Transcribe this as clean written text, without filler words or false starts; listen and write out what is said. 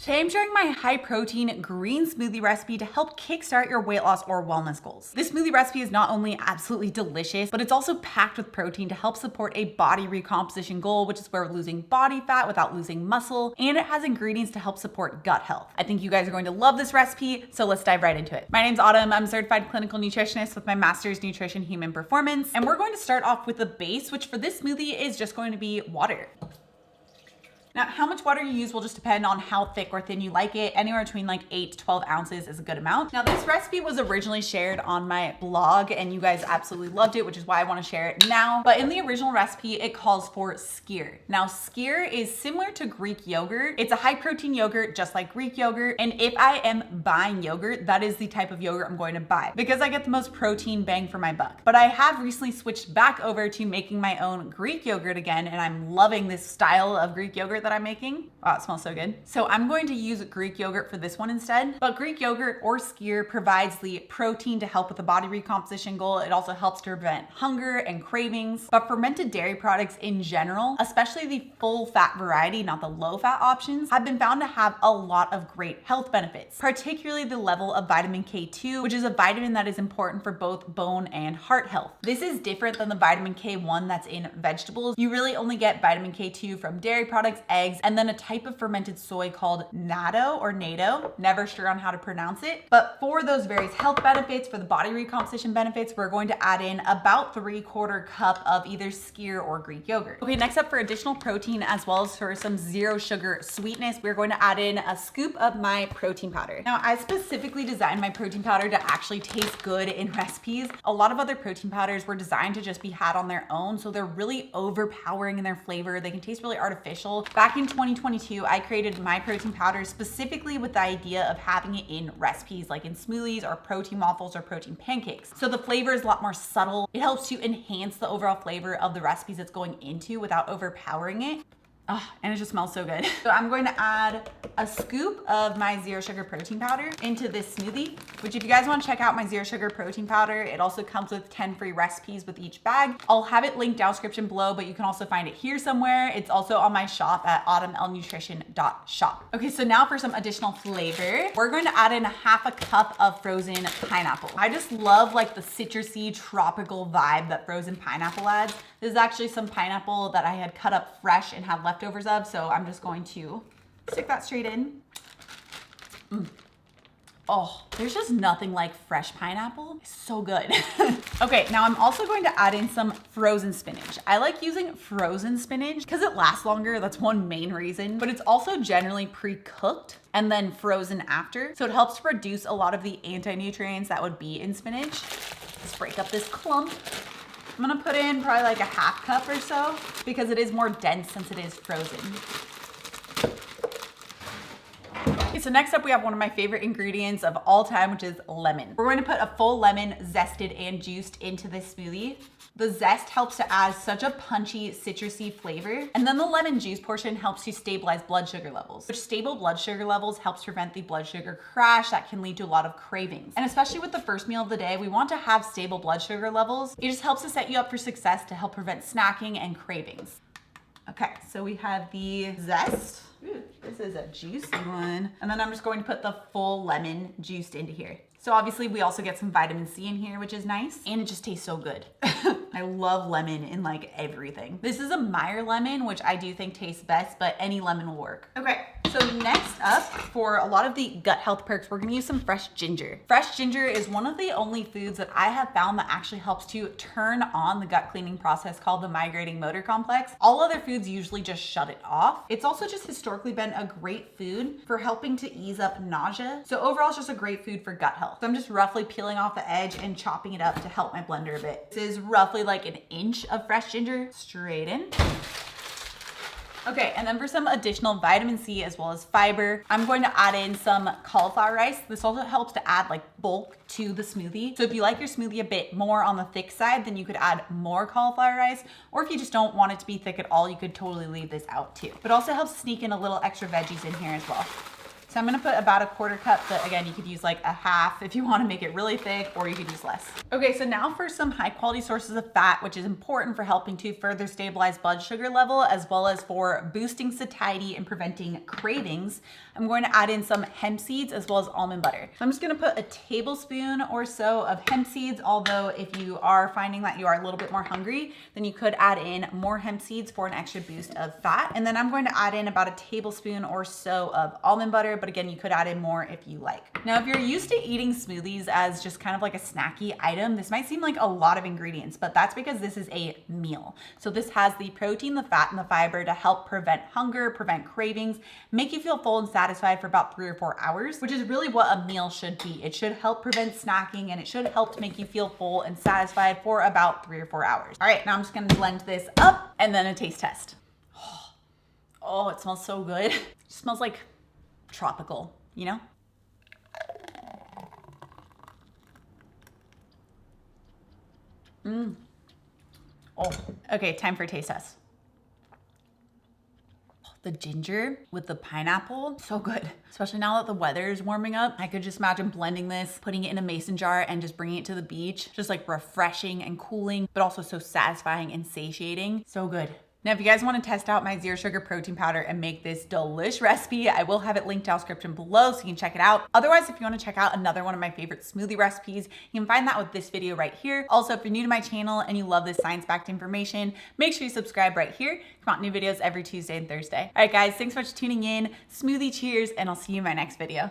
Today I'm sharing my high protein green smoothie recipe to help kickstart your weight loss or wellness goals. This smoothie recipe is not only absolutely delicious, but it's also packed with protein to help support a body recomposition goal, which is where we're losing body fat without losing muscle, and it has ingredients to help support gut health. I think you guys are going to love this recipe, so let's dive right into it. My name's Autumn. I'm a certified clinical nutritionist with my master's nutrition human performance, and we're going to start off with the base, which for this smoothie is just going to be water. Now, how much water you use will just depend on how thick or thin you like it. Anywhere between like 8 to 12 ounces is a good amount. Now, this recipe was originally shared on my blog and you guys absolutely loved it, which is why I want to share it now. But in the original recipe, it calls for skyr. Now, skyr is similar to Greek yogurt. It's a high protein yogurt, just like Greek yogurt. And if I am buying yogurt, that is the type of yogurt I'm going to buy because I get the most protein bang for my buck. But I have recently switched back over to making my own Greek yogurt again, and I'm loving this style of Greek yogurt that I'm making. Wow, it smells so good. So I'm going to use Greek yogurt for this one instead. But Greek yogurt or skyr provides the protein to help with the body recomposition goal. It also helps to prevent hunger and cravings. But fermented dairy products in general, especially the full fat variety, not the low fat options, have been found to have a lot of great health benefits, particularly the level of vitamin K2, which is a vitamin that is important for both bone and heart health. This is different than the vitamin K1 that's in vegetables. You really only get vitamin K2 from dairy products, eggs, and then a type of fermented soy called natto, never sure on how to pronounce it. But for those various health benefits, for the body recomposition benefits, we're going to add in about 3/4 cup of either skyr or Greek yogurt. Okay, next up for additional protein as well as for some zero sugar sweetness, we're going to add in a scoop of my protein powder. Now, I specifically designed my protein powder to actually taste good in recipes. A lot of other protein powders were designed to just be had on their own, so they're really overpowering in their flavor. They can taste really artificial. Back in 2022, I created my protein powder specifically with the idea of having it in recipes like in smoothies or protein waffles or protein pancakes. So the flavor is a lot more subtle. It helps to enhance the overall flavor of the recipes it's going into without overpowering it. Oh, and it just smells so good. So I'm going to add a scoop of my zero sugar protein powder into this smoothie, which if you guys want to check out my zero sugar protein powder, it also comes with 10 free recipes with each bag. I'll have it linked down description below, but you can also find it here somewhere. It's also on my shop at autumnlnutrition.shop. Okay, so now for some additional flavor, we're going to add in 1/2 cup of frozen pineapple. I just love like the citrusy tropical vibe that frozen pineapple adds. This is actually some pineapple that I had cut up fresh and had leftovers of, so I'm just going to stick that straight in. Oh, there's just nothing like fresh pineapple. It's so good. Okay, now I'm also going to add in some frozen spinach. I like using frozen spinach because it lasts longer. That's one main reason, but it's also generally pre-cooked and then frozen after. So it helps to produce a lot of the anti-nutrients that would be in spinach. Let's break up this clump. I'm gonna put in probably like 1/2 cup or so because it is more dense since it is frozen. Okay, so next up we have one of my favorite ingredients of all time, which is lemon. We're going to put a full lemon zested and juiced into this smoothie. The zest helps to add such a punchy, citrusy flavor. And then the lemon juice portion helps to stabilize blood sugar levels, which stable blood sugar levels helps prevent the blood sugar crash that can lead to a lot of cravings. And especially with the first meal of the day, we want to have stable blood sugar levels. It just helps to set you up for success to help prevent snacking and cravings. Okay, so we have the zest. Ooh, this is a juicy one. And then I'm just going to put the full lemon juiced into here. So obviously we also get some vitamin C in here, which is nice. And it just tastes so good. I love lemon in like everything. This is a Meyer lemon, which I do think tastes best, but any lemon will work. Okay, so next up for a lot of the gut health perks, we're gonna use some fresh ginger. Fresh ginger is one of the only foods that I have found that actually helps to turn on the gut cleaning process called the migrating motor complex. All other foods usually just shut it off. It's also just historically been a great food for helping to ease up nausea. So overall, it's just a great food for gut health. So I'm just roughly peeling off the edge and chopping it up to help my blender a bit. This is roughly like 1 inch of fresh ginger straight in. Okay, and then for some additional vitamin C as well as fiber, I'm going to add in some cauliflower rice. This also helps to add like bulk to the smoothie. So if you like your smoothie a bit more on the thick side, then you could add more cauliflower rice. Or if you just don't want it to be thick at all, you could totally leave this out too. But also helps sneak in a little extra veggies in here as well. So I'm gonna put about a quarter cup, but again, you could use like a half if you wanna make it really thick, or you could use less. Okay, so now for some high quality sources of fat, which is important for helping to further stabilize blood sugar level, as well as for boosting satiety and preventing cravings. I'm going to add in some hemp seeds as well as almond butter. So I'm just gonna put a tablespoon or so of hemp seeds, although if you are finding that you are a little bit more hungry, then you could add in more hemp seeds for an extra boost of fat. And then I'm going to add in about a tablespoon or so of almond butter, but again, you could add in more if you like. Now, if you're used to eating smoothies as just kind of like a snacky item, this might seem like a lot of ingredients, but that's because this is a meal. So this has the protein, the fat, and the fiber to help prevent hunger, prevent cravings, make you feel full and satisfied for about 3 or 4 hours, which is really what a meal should be. It should help prevent snacking, and it should help to make you feel full and satisfied for about 3 or 4 hours. All right, now I'm just gonna blend this up and then a taste test. Oh, it smells so good. It smells like tropical, you know? Oh, okay, time for a taste test. The ginger with the pineapple, so good. Especially now that the weather is warming up, I could just imagine blending this, putting it in a mason jar and just bringing it to the beach. Just like refreshing and cooling, but also so satisfying and satiating. So good. Now, if you guys want to test out my zero sugar protein powder and make this delish recipe, I will have it linked down in the description below so you can check it out. Otherwise, if you want to check out another one of my favorite smoothie recipes, you can find that with this video right here. Also, if you're new to my channel and you love this science-backed information, make sure you subscribe right here. Come out new videos every Tuesday and Thursday. All right, guys, thanks so much for tuning in. Smoothie cheers, and I'll see you in my next video.